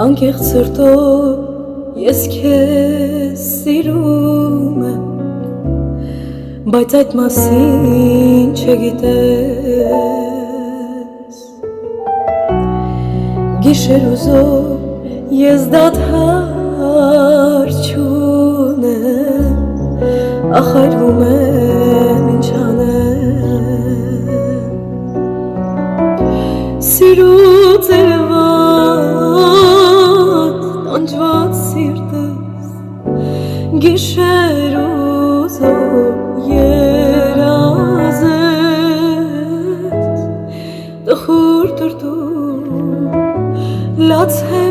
Անկեղծ սրտով ես քեզ սիրում եմ, բայց այդ մասին չգիտես։ Գիշեր ու զօր ես դադար չունեմ, ախայրվում եմ ինչ անեմ։ Սիրուց երևաց, տանջված սիրտս, գիշեր ու զօր երազեց, տխուր տրտում լացել